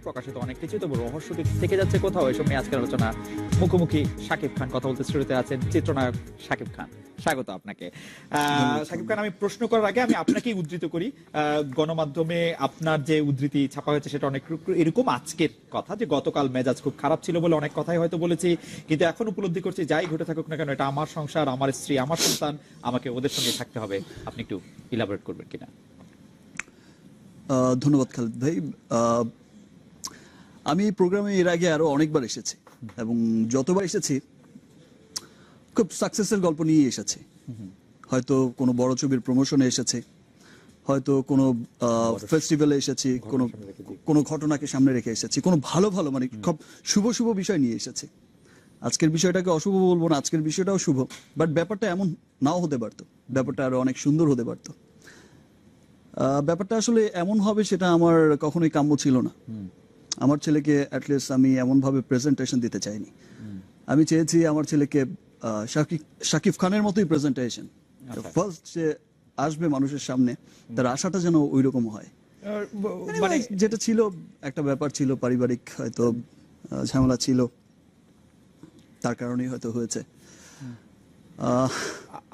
প্রকাশিত অনেক কিছু, তবে রহস্যটি থেকে যাচ্ছে কোথাও। এসব নিয়ে আজকের আলোচনা। মুখোমুখি শাকিব খান কথা বলতে শুরুতে আছেন চিত্রনায়ক শাকিব খান। স্বাগত আপনাকে। শাকিব খান, আমি প্রশ্ন করার আগে আমি আপনাকেই উদ্ধৃত করি। গণমাধ্যমে আপনার যে উদ্ধৃতি ছাপা হয়েছে সেটা অনেক এরকম আজকের কথা, যে গতকাল মেজাজ খুব খারাপ ছিল বলে অনেক কথাই হয়তো বলেছি, কিন্তু এখন উপলব্ধি করছি যাই ঘটে থাকুক না কেন এটা আমার সংসার, আমার স্ত্রী, আমার সন্তান, আমাকে ওদের সঙ্গে থাকতে হবে। আপনি একটু ইলাবোরেট করবেন কিনা? ধন্যবাদ খালিদ ভাই। আমি এই প্রোগ্রামে এর আগে আরো অনেকবার এসেছি এবং যতবার এসেছি খুব সাকসেসের গল্প নিয়ে এসেছি। হয়তো কোনো বড় ছবির প্রমোশনে এসেছে, হয়তো কোনো ফেস্টিভ্যালে এসেছি, কোনো ঘটনাকে সামনে রেখে এসেছি, কোনো ভালো ভালো মানে খুব শুভ শুভ বিষয় নিয়ে এসেছি। আজকের বিষয়টাকে অশুভ বলবো না, আজকের বিষয়টাও শুভ, বাট ব্যাপারটা এমন নাও হতে পারতো, ব্যাপারটা আরো অনেক সুন্দর হতে পারতো। ব্যাপারটা আসলে এমন হবে সেটা আমার কখনোই কাম্য ছিল না। আমার ছেলেকে অ্যাটলিস্ট আমি এমন ভাবে প্রেজেন্টেশন দিতে চাইনি। আমি চেয়েছি আমার ছেলেকে শাকিব খানের মতোই প্রেজেন্টেশন, ফার্স্ট যে আসবে মানুষের সামনে তার আশাটা যেন ওই রকম হয়। মানে যেটা ছিল একটা ব্যাপার ছিল, পারিবারিক হয়তো ঝামেলা ছিল, তার কারণেই হয়তো হয়েছে।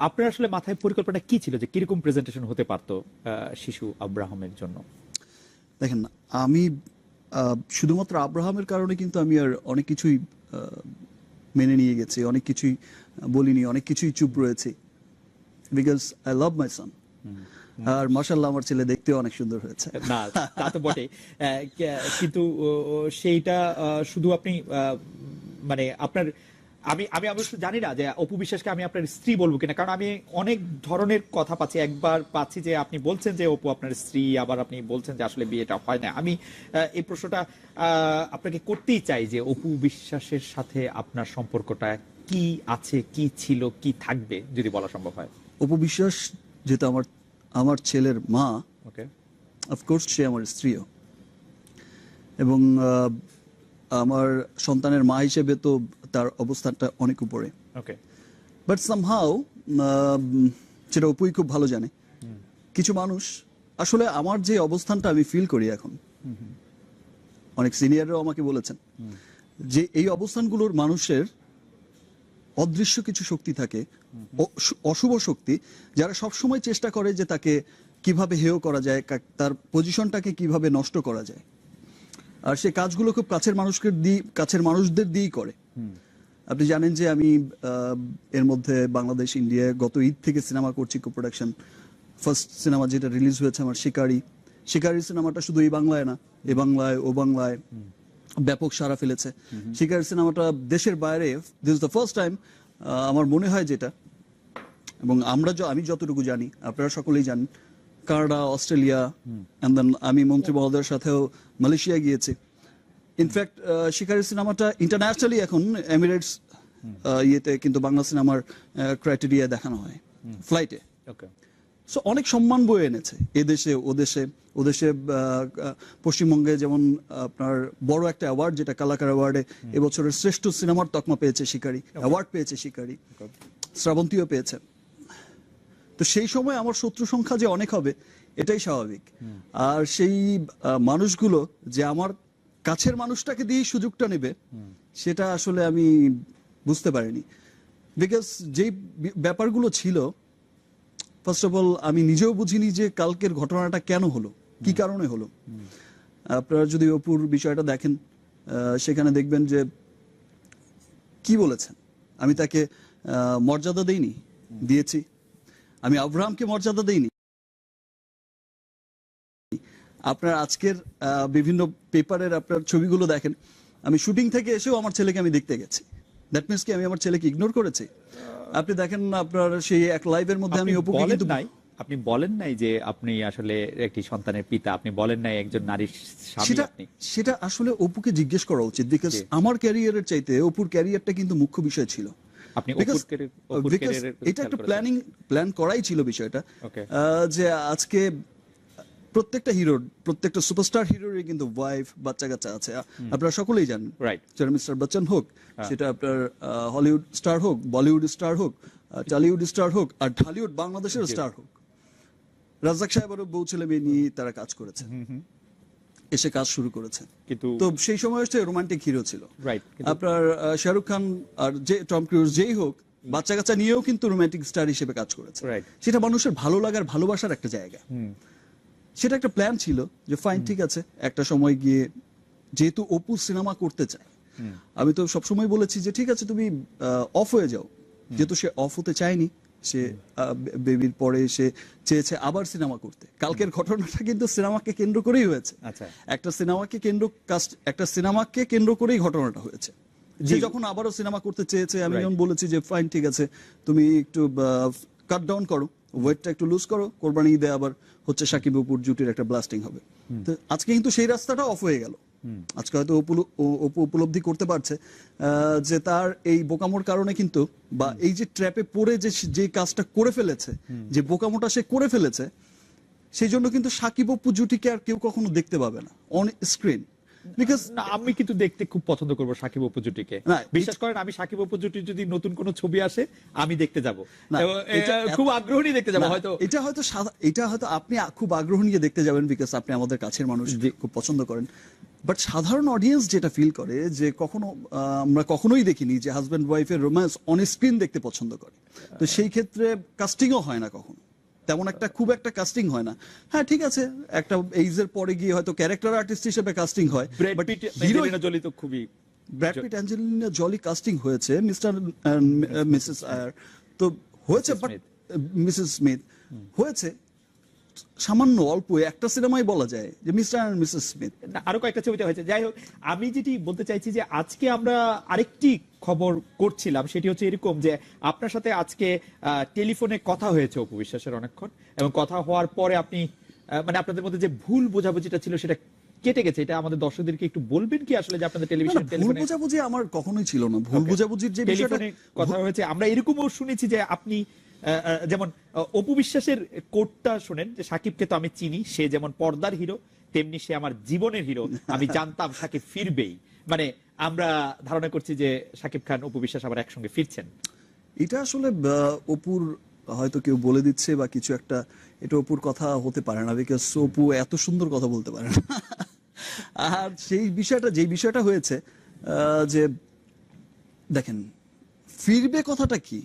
আপনার আসলে মাথায় পরিকল্পনা কি ছিল যে কিরকম প্রেজেন্টেশন হতে পারতো শিশু আব্রাহামের জন্য? দেখেন, আমি শুধুমাত্র আব্রাহামের কারণে কিন্তু আমি আর অনেক কিছুই মেনে নিয়ে গেছি, অনেক কিছুই বলিনি, অনেক কিছুই চুপ রয়েছি, বিকজ আই লাভ মাই সন। আর মাশাআল্লাহ আমার ছেলে দেখতেও অনেক সুন্দর হয়েছে। না, তা তো বটে, কিন্তু সেইটা শুধু আপনি মানে আপনার, আমি আমি অবশ্য জানি না যে অপু বিশ্বাসকে আমি আপনার স্ত্রী বলবো কিনা, কারণ আমি অনেক ধরনের কথা পাচ্ছি। একবার পাচ্ছি যে আপনি বলছেন যে অপু আপনার স্ত্রী, আবার আপনি বলছেন যে আসলে বিয়েটা হয় না। আমি এই প্রশ্নটা আপনাকে করতেই চাই যে অপু বিশ্বাসের সাথে আপনার সম্পর্কটা কি আছে, কি ছিল, কি থাকবে, যদি বলা সম্ভব হয়। অপু বিশ্বাস যেটা আমার ছেলের মা, ওকে, অফকোর্স সে আমার স্ত্রীও, এবং আমার সন্তানের মা হিসেবে তো তার অবস্থানটা অনেক উপরে। ওকে, বাট সামহাউ সেটা অপুই খুব ভালো জানে, কিছু মানুষ আসলে আমার যে অবস্থানটা আমি ফিল করি এখন, অনেক সিনিয়ররাও আমাকে বলেছেন যে এই অবস্থানগুলোর মানুষের অদৃশ্য কিছু শক্তি থাকে, অশুভ শক্তি, যারা সবসময় চেষ্টা করে যে তাকে কিভাবে হেয় করা যায়, তার পজিশনটাকে কিভাবে নষ্ট করা যায়। আর সে কাজগুলো খুব কাছের মানুষদের দিয়েই করে। আপনি জানেন যে আমি এর মধ্যে বাংলাদেশ, ইন্ডিয়া গত ঈদ থেকে সিনেমা করছি, কো প্রোডাকশন। ফার্স্ট সিনেমা যেটা রিলিজ হয়েছে আমার শিকারি সিনেমাটা শুধু এই বাংলায় না, এ বাংলায় ও বাংলায় ব্যাপক সাড়া ফেলেছে। শিকারি সিনেমাটা দেশের বাইরে this is the first time আমার মনে হয় যেটা, এবং আমি যতটুকু জানি, আপনারা সকলেই জানেন, কানাডা, অস্ট্রেলিয়া, এন্ড দেন আমি মন্ত্রী মহোদয়ের সাথেও মালয়েশিয়া গিয়েছি। ইনফ্যাক্ট শিকারি সিনেমাটা ইন্টারন্যাশনালি এখন এমিরেটস ইয়েতে কিন্তু বাংলা সিনেমার ক্রাইটেরিয়া দেখানো হয় ফ্লাইটে। ওকে, সো অনেক সম্মান বয়ে এনেছে এদেশে ওদেশে পশ্চিমবঙ্গে যেমন আপনার বড় একটা অ্যাওয়ার্ড, যেটা কালাকার অ্যাওয়ার্ডে এবছরের শ্রেষ্ঠ সিনেমার তকমা পেয়েছে শিকারি, অ্যাওয়ার্ড পেয়েছে শিকারি, শ্রাবন্তীও পেয়েছে। তো সেই সময় আমার শত্রু সংখ্যা যে অনেক হবে এটাই স্বাভাবিক। আর সেই মানুষগুলো যে আমার কাছের মানুষটাকে দিয়ে সুযোগটা নেবে সেটা আসলে আমি বুঝতে পারিনি, বিকজ যেই ব্যাপারগুলো ছিল, ফার্স্ট অফ অল আমি নিজেও বুঝিনি যে কালকের ঘটনাটা কেন হলো, কি কারণে হলো। আপনারা যদি অপুর বিষয়টা দেখেন, সেখানে দেখবেন যে কি বলেছেন, আমি তাকে মর্যাদা দিয়েছি, আমি আব্রাহামকে মর্যাদা দেইনি। আপনার আজকের বিভিন্ন পেপারের আপনার ছবিগুলো দেখেন, আমি শুটিং থেকে এসেও আমার ছেলেকে আমি দেখতে গেছি। দ্যাট মিনস কি আমি আমার ছেলেকে ইগনোর করেছি? আপনি দেখেন আপনার সেই এক লাইভের মধ্যে আমি অপুকে কিন্তু আপনি বলেন নাই যে আপনি আসলে একটি সন্তানের পিতা, আপনি বলেন নাই একজন নারীর স্বামী। আপনি সেটা আসলে অপুকে জিজ্ঞেস করা উচিত, বিকজ আমার ক্যারিয়ারের চাইতে অপুর ক্যারিয়ারটা কিন্তু মুখ্য বিষয় ছিল। আপনি এটা একটা প্ল্যান করাই ছিল বিষয়টা, যে আজকে প্রত্যেকটা সুপারস্টার হিরোর কিন্তু ওয়াইফ, বাচ্চা কাচ্চা আছে, আপনারা সকলেই জানেন। সেটা মিস্টার বচ্চন হোক, সেটা আপনার হলিউড স্টার হোক, বলিউড স্টার হোক, টলিউড স্টার হোক, আর ঢালিউড বাংলাদেশের স্টার হোক, রাজ্জাক সাহেবেরও বউ ছেলে মেয়ে নিয়ে তারা কাজ করেছে। এসে কাজ শুরু করেছে। কিন্তু তো সেই সময় হচ্ছে রোমান্টিক হিরো ছিল। রাইট, আপনার শাহরুখ খান আর যে টম ক্রুজ যেই হোক, বাচ্চা কাচ্চা নিয়েও কিন্তু রোমান্টিক স্টার হিসেবে কাজ করেছে। Right. সেটা মানুষের ভালো লাগার ভালোবাসার একটা জায়গা। সেটা একটা প্ল্যান ছিল যে ফাইন, ঠিক আছে, একটা সময় গিয়ে যেহেতু অপু সিনেমা করতে চায়, আমি তো সবসময় বলেছি যে ঠিক আছে তুমি অফ হয়ে যাও, যেহেতু সে অফ হতে চায়নি, সে বেবির পরে সে চেয়েছে আবার সিনেমা করতে। কালকের ঘটনাটা কিন্তু সিনেমাকে কেন্দ্র করেই হয়েছে। আচ্ছা। একটা সিনেমাকে কেন্দ্র করেই ঘটনাটা হয়েছে। যে যখন আবারও সিনেমা করতে চেয়েছে, আমি Right. যখন বলেছি যে ফাইন, ঠিক আছে, তুমি একটু কাট ডাউন করো, ওয়েটটা একটু লুজ করো, কোরবানি ঈদে আবার হচ্ছে শাকিব অপুর জুটির একটা ব্লাস্টিং হবে। তো আজকে কিন্তু সেই রাস্তাটা অফ হয়ে গেল। আজকে হয়তো অপু উপলব্ধি করতে পারছে যে তার এই বোকামোর কারণে কিন্তু, বা এই যে ট্র্যাপে পড়ে যে কাজটা করে ফেলেছে, যে বোকামোটা সে করে ফেলেছে, সেই জন্য কিন্তু শাকিব অপু জুটিকে আর কেউ কখনো দেখতে পাবে না অন স্ক্রিন। বিকজ না, আমি কিন্তু দেখতে খুব পছন্দ করবো সাকিব অপু জুটিকে। না, বিশ্বাস করেন, আমি সাকিব অপু জুটির যদি নতুন কোনো ছবি আসে আমি দেখতে যাব, না, খুব আগ্রহ নিয়ে দেখতে যাব। হয়তো এটা হয়তো আপনি খুব আগ্রহ নিয়ে দেখতে যাবেন, বিকজ আপনি আমাদের কাছের মানুষ, খুব পছন্দ করেন। বাট সাধারণ অডিয়েন্স যেটা ফিল করে যে আমরা কখনোই দেখিনি যে হাজব্যান্ড ওয়াইফের রোম্যান্স অন স্ক্রিন দেখতে পছন্দ করে। তো সেই ক্ষেত্রে কাস্টিংও হয় না কখনো, তেমন খুব একটা কাস্টিং হয় না। হ্যাঁ, ঠিক আছে, একটা এইজের পরে গিয়ে হয়তো ক্যারেক্টার আর্টিস্ট হিসেবে কাস্টিং হয়, Brad but Pitt, hero Angelina Jolie তো খুবই Brad Pitt, Angelina Jolie casting হয়েছে, মিস্টার মিসেস আয়ার তো হয়েছে, বাট মিসেস স্মিথ হয়েছে সামান্য অল্প একটা সিনেমায় বলা যায় যে মিস্টার এন্ড মিসেস স্মিথ। না, আরো কয়েকটা ছবিতে হয়েছে। যাই হোক, আমি যেটি বলতে চাইছি যে আজকে আমরা আরেকটি খবর করছিলাম, সেটি হচ্ছে এরকম যে আপনার সাথে আজকে টেলিফোনে কথা হয়েছে অপু বিশ্বাসের অনেকক্ষণ, এবং কথা হওয়ার পরে আপনি মানে আপনাদের মধ্যে যে ভুল বোঝাবুঝিটা ছিল সেটা কেটে গেছে। এটা আমাদের দর্শকদেরকে একটু বলবেন কি আসলে, যে আপনাদের টেলিভিশন ভুল বোঝাবুঝি আমার কখনোই ছিল না। ভুল বোঝাবুঝির যে বিষয়টা টেলিফোনে কথা হয়েছে, আমরা এরকমও শুনেছি যে আপনি যেমন অপু বিশ্বাসের কোটটা শুনেন যে সাকিবকে তো আমি চিনি, সে যেমন পর্দার হিরো তেমনি সে আমার জীবনের হিরো, আমি জানতাম সাকিব ফিরবেই। মানে আমরা ধারণা করছি যে সাকিব খান অপু বিশ্বাস আবার একসঙ্গে ফিরছেন। এটা আসলে অপুর হয়তো কেউ বলে দিচ্ছে বা কিছু একটা, এটা অপুর কথা হতে পারে না, বিকজ অপু এত সুন্দর কথা বলতে পারে না। আর যেই বিষয়টা হয়েছে যে দেখেন, ফিরবে কথাটা কি,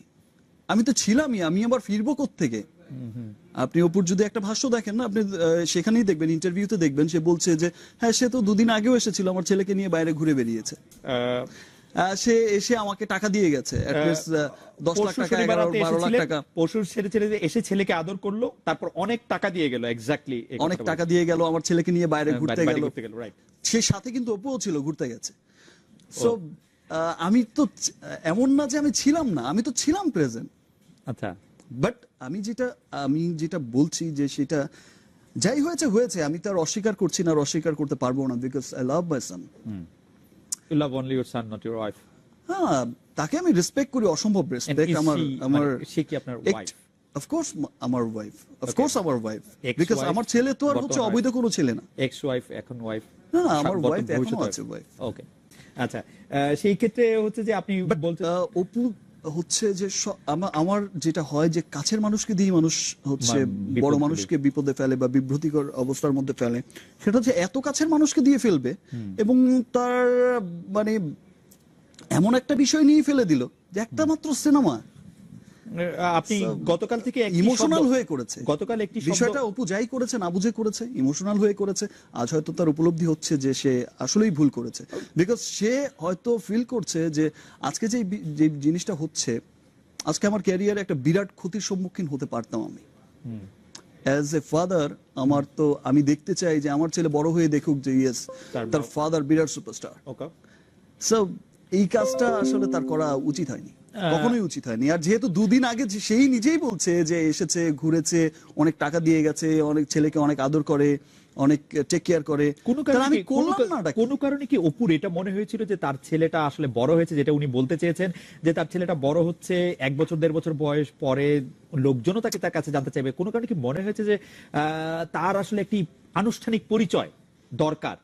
আমি তো ছিলামই, আমি আবার ফিরবো কোত্থেকে? আপনি অপুর যদি একটা ভাষ্য দেখেন না, আপনি সেখানেই দেখবেন, ইন্টারভিউতে দেখবেন, সে বলছে যে হ্যাঁ, সে তো দুদিন আগেও এসেছিল, আমার ছেলেকে নিয়ে বাইরে ঘুরে বেরিয়েছে, সে এসে আমাকে টাকা দিয়ে গেছে, 10 লাখ টাকা, 11-12 লাখ টাকা, পশুর ছেড়ে এসে ছেলেকে আদর করলো, তারপর অনেক টাকা দিয়ে গেল। এক্স্যাক্টলি অনেক টাকা দিয়ে গেল, আমার ছেলেকে নিয়ে বাইরে ঘুরতে গেল, রাইট। সে সাথে কিন্তু অপুও ছিল, ঘুরতে গেছে। সো আমি তো এমন না যে আমি ছিলাম না, আমি তো ছিলাম প্রেজেন্ট। আচ্ছা, বাট আমি যেটা বলছি যে সেটা যাই হয়েছে, আমি তো আর অস্বীকার করছি না, আর অস্বীকার করতে পারবো না, because I love my son. You love only your son, not your wife. হ্যাঁ, তাকে আমি রেসপেক্ট করি, অসম্ভব রেসপেক্ট। আমার সে কি আপনার ওয়াইফ? অফকোর্স আমার ওয়াইফ, অফকোর্স আমার ওয়াইফ, Ex-wife, বিকজ আমার ছেলে তো আর হচ্ছে অবৈধ কোনো ছেলে না। এক্স ওয়াইফ, এখন ওয়াইফ? না, আমার ওয়াইফ এখনো আছে, ওয়াইফ। ওকে, আচ্ছা। সেই ক্ষেত্রে হচ্ছে যে আপনি বলতে অপু হচ্ছে যে আমার যেটা হয় যে কাছের মানুষকে দিয়ে মানুষ হচ্ছে বড় মানুষকে বিপদে ফেলে বা বিভ্রান্তিকর অবস্থার মধ্যে ফেলে, সেটা হচ্ছে এত কাছের মানুষকে দিয়ে ফেলবে, এবং তার মানে এমন একটা বিষয় নিয়ে ফেলে দিল যে একটা মাত্র সিনেমা। আপনি গতকাল থেকে ইমোশনাল হয়ে করেছে গতকাল একটি বিষয়টা, অপু যাই করেছে না বুঝে করেছে, ইমোশনাল হয়ে করেছে। আজ হয়তো তার উপলব্ধি হচ্ছে যে সে আসলেই ভুল করেছে, বিকজ সে হয়তো ফিল করছে যে আজকে যে জিনিসটা হচ্ছে, আজকে আমার ক্যারিয়ারে একটা বিরাট ক্ষতির সম্মুখীন হতে পারতাম আমি অ্যাজ এ ফাদার। আমি দেখতে চাই যে আমার ছেলে বড় হয়ে দেখুক যে ইয়েস, তার ফাদার বিরাট সুপারস্টার। সো এই কাজটা আসলে তার করা উচিত হয়নি, কখনোই উচিত হয়নি। আর যেহেতু দুদিন আগে সেই নিজেই বলছে যে এসেছে, ঘুরেছে, অনেক টাকা দিয়ে গেছে, অনেক ছেলেকে অনেক আদর করে, অনেক টেক কেয়ার করে, আমি করলাম না। কোন কারণে কি অপুর এটা মনে হয়েছিল যে তার ছেলেটা আসলে বড় হয়েছে, যেটা উনি বলতে চেয়েছেন যে তার ছেলেটা বড় হচ্ছে, 1 বছর 1.5 বছর বয়স পরে লোকজনও তার কাছে জানতে চাইবে, কোন কারণে কি মনে হয়েছে যে তার আসলে একটি আনুষ্ঠানিক পরিচয় দরকার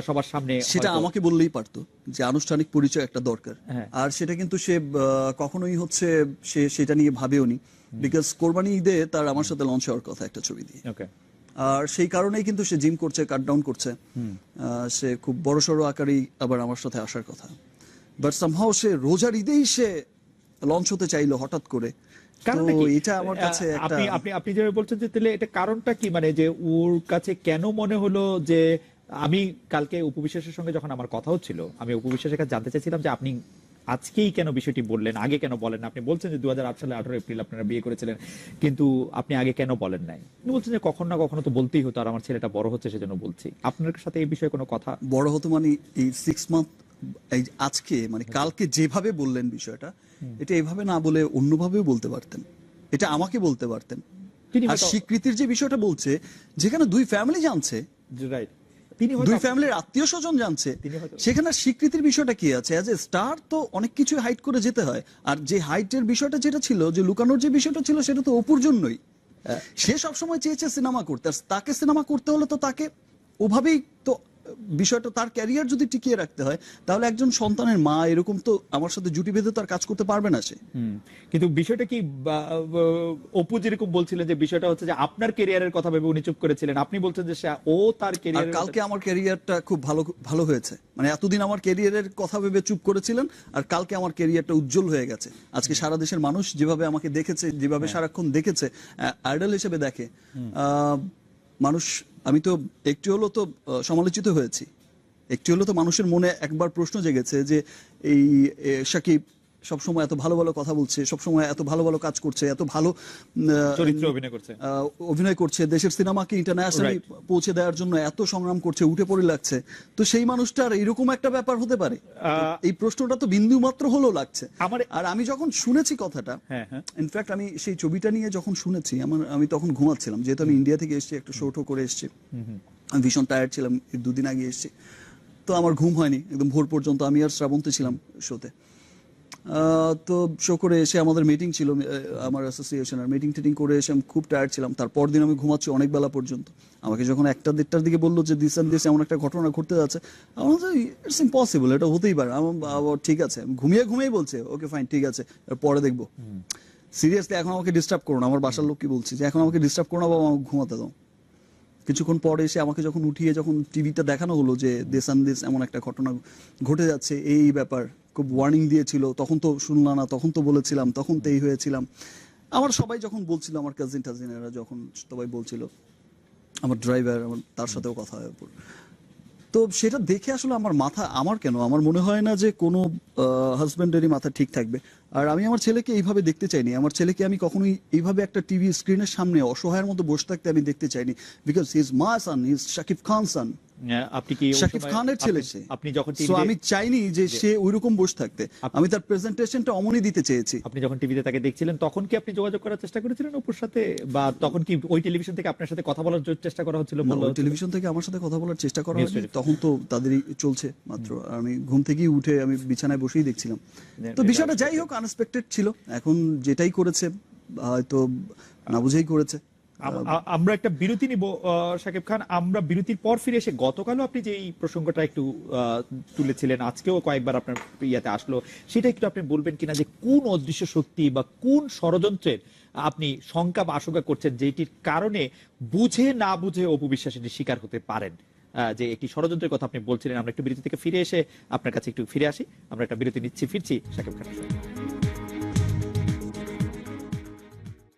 সবার সামনে? সেটা আমাকে বললেই পারতো যে আনুষ্ঠানিক পরিচয় একটা দরকার, আর সেটা কিন্তু সে কখনোই হচ্ছে সে সেটা নিয়ে ভাবেওনি, বিকজ কোরবানি ঈদে তার আমার সাথে লঞ্চ হওয়ার কথা একটা ছবি দিয়ে। আর সেই কারণেই কিন্তু সে জিম করছে, কাট ডাউন করছে। সে খুব বড়সড় আকারেই আবার আমার সাথে আসার কথা, বাট সামহাও সে রোজার ঈদেই সে লঞ্চ হতে চাইলো হঠাৎ করে। কারণটা তো কি? এটা আমার কাছে একটা আপনি আপনি আপনি যেভাবে বলছেন যে তাহলে এটা কারণটা কি, মানে যে ওর কাছে কেন মনে হলো যে আমি কালকে উপবিশ্বাসের সঙ্গে যখন আমার কথা হচ্ছিল, আমি উপবিশ্বাসের কাছে জানতে চাইছিলাম যে আপনি আজকেই কেন বিষয়টি বললেন, আগে কেন বলেন না? আপনি বলছেন যে 2008 সালে 18 এপ্রিল আপনারা বিয়ে করেছিলেন, কিন্তু আপনি আগে কেন বলেন নাই? উনি বলছেন যে কখন না কখনো তো বলতেই হতো, আর আমার ছেলেটা বড় হচ্ছে সেজন্য বলছি। আপনার সাথে এই বিষয়ে কোনো কথা? বড় হতো মানে এই 6 মান্থ, এই আজকে মানে কালকে যেভাবে বললেন বিষয়টা, এটা এভাবে না বলে অন্যভাবেও বলতে পারতেন, এটা আমাকে বলতে পারতেন। তিনি আর হয়তো- স্বীকৃতির যে বিষয়টা বলছে, যেখানে দুই ফ্যামিলি জানছে, রাইট, তিনি হয়তো দুই ফ্যামিলির আত্মীয় স্বজন জানছে, তিনি হয়তো- সেখানে আর স্বীকৃতির বিষয়টা কি আছে? অ্যাজ এ স্টার তো অনেক কিছু হাইড করে যেতে হয়, আর যে হাইটের বিষয়টা যেটা ছিল, যে লুকানোর যে বিষয়টা ছিল, সেটা তো অপুর জন্যই। সে সবসময় চেয়েছে সিনেমা করতে, আর তাকে সিনেমা করতে হলে তো তাকে ওভাবেই তো বিষয়টা, তার ক্যারিয়ার যদি টিকিয়ে রাখতে হয়, তাহলে একজন সন্তানের মা এরকম তো আমার সাথে জুটি বেঁধে তো আর কাজ করতে পারবে না সে। কিন্তু বিষয়টা কি, অপু যেরকম বলছিলেন যে বিষয়টা হচ্ছে যে আপনার ক্যারিয়ারের কথা ভেবে উনি চুপ করেছিলেন, আপনি বলছেন যে ও তার আর ক্যারিয়ারের কালকে আমার ক্যারিয়ারটা খুব ভালো ভালো হয়েছে, মানে এতদিন আমার ক্যারিয়ারের কথা ভেবে চুপ করেছিলেন, আর কালকে আমার ক্যারিয়ারটা উজ্জ্বল হয়ে গেছে। আজকে সারা দেশের মানুষ যেভাবে আমাকে দেখেছে, যেভাবে সারাক্ষণ দেখেছে, আইডল হিসেবে দেখে মানুষ। আমি তো একটু হলো তো সমালোচিত হয়েছি, একটু হলো তো মানুষের মনে একবার প্রশ্ন জেগেছে যে এই শাকিব সবসময় এত ভালো ভালো কথা বলছে, সবসময় এত ভালো ভালো কাজ করছে, এত ভালো চরিত্রে অভিনয় করছে, অভিনয় করছে, দেশের সিনেমাকে ইন্টারন্যাশনালি পৌঁছে দেওয়ার জন্য এত সংগ্রাম করছে, উঠে পড়ে লাগছে, তো সেই মানুষটার এরকম একটা ব্যাপার হতে পারে? এই প্রশ্নটা তো বিন্দু মাত্র হলেও লাগছে আমার। আর আমি যখন শুনেছি কথাটা, হ্যাঁ, হ্যাঁ। ইনফ্যাক্ট আমি সেই ছবিটা নিয়ে যখন শুনেছি, আমি তখন ঘুমাচ্ছিলাম, যেহেতু আমি ইন্ডিয়া থেকে এসেছি, একটু শো করে এসেছি, আমি ভীষণ টায়ার্ড ছিলাম, এই 2 দিন আগে এসেছি, তো আমার ঘুম হয়নি, একদম ভোর পর্যন্ত আমি আর শ্রাবন্তী ছিলাম শোতে। তো শো করে এসে আমাদের মিটিং ছিল, আমার অ্যাসোসিয়েশনের মিটিং টিটিং করে এসে আমি খুব টায়ার্ড ছিলাম। তারপর দিন আমি ঘুমাচ্ছি অনেক বেলা পর্যন্ত। আমাকে যখন 1টা-1:30টার দিকে বললো যে দিস অ্যান্ড দিস এমন একটা ঘটনা ঘটতে যাচ্ছে, আমার ইটস ইম্পসিবল, এটা হতেই পারে। আমার ঠিক আছে, ঘুমিয়ে বলছে ওকে ফাইন, ঠিক আছে, পরে দেখবো। সিরিয়াসলি এখন আমাকে ডিস্টার্ব করো না, আমার বাসার লোক কি বলছি যে এখন আমাকে ডিস্টার্ব করো না বাবা, আমাকে ঘুমাতে দাও। কিছুক্ষণ পরে এসে আমাকে যখন উঠিয়ে যখন টিভিটা দেখানো হলো যে দেশ অ্যান্ড দেশ এমন একটা ঘটনা ঘটে যাচ্ছে, এই ব্যাপার, খুব ওয়ার্নিং দিয়েছিল, তখন তো শুনলাম না, তখন তো বলেছিলাম, তখন তো এই হয়েছিলাম। আমার সবাই যখন বলছিল, আমার কাজিন টাজিনেরা যখন সবাই বলছিল, আমার ড্রাইভার, আমার তার সাথেও কথা হয় ওপর, তো সেটা দেখে আসলে আমার মনে হয় না যে কোনো হাজবেন্ডেরই মাথা ঠিক থাকবে। আর আমি আমার ছেলেকে এইভাবে দেখতে চাইনি, আমার ছেলেকে আমি কখনোই এইভাবে একটা টিভি স্ক্রিনের সামনে অসহায়ের মতো বসে থাকতে আমি দেখতে চাইনি, because he is my son, he is Shakib Khan son, আপনি কি ওই শাকিব সময়- খানের ছেলে সে। আপনি যখন So আমি চাইনি যে সে ওইরকম বসে থাকতে, আমি তার প্রেজেন্টেশনটা অমনই দিতে চেয়েছি। আপনি যখন টিভিতে তাকে দেখছিলেন, তখন কি আপনি যোগাযোগ করার চেষ্টা করেছিলেন অপুর সাথে, বা তখন কি ওই টেলিভিশন থেকে আপনার সাথে কথা বলার চেষ্টা করা হচ্ছিল? না, ওই টেলিভিশন থেকে আমার সাথে কথা বলার চেষ্টা করা News হয়নি, television। তখন তো তাদেরই চলছে মাত্র। আর আমি ঘুম থেকেই উঠে আমি বিছানায় বসেই দেখছিলাম। তো বিষয়টা যাই হোক আনএক্সপেক্টেড ছিল। এখন যেটাই করেছে হয়তো না বুঝেই করেছে। আমরা একটা বিরতি নিব শাকিব খান, আমরা বিরতির পর ফিরে এসে, গতকালও আপনি যে এই প্রসঙ্গটা একটু তুলেছিলেন, আজকেও কয়েকবার আপনার ইয়াতে আসলো, সেটা একটু আপনি বলবেন কিনা যে কোন অদৃশ্য শক্তি বা কোন ষড়যন্ত্রের আপনি শঙ্কা বা আশঙ্কা করছেন, যেটির কারণে বুঝে না বুঝে অপু বিশ্বাস এটির শিকার হতে পারেন, যে একটি ষড়যন্ত্রের কথা আপনি বলছিলেন। আমরা একটু বিরতি থেকে ফিরে এসে আপনার কাছে একটু ফিরে আসি, আমরা একটা বিরতি নিচ্ছি, ফিরছি শাকিব খানের সঙ্গে।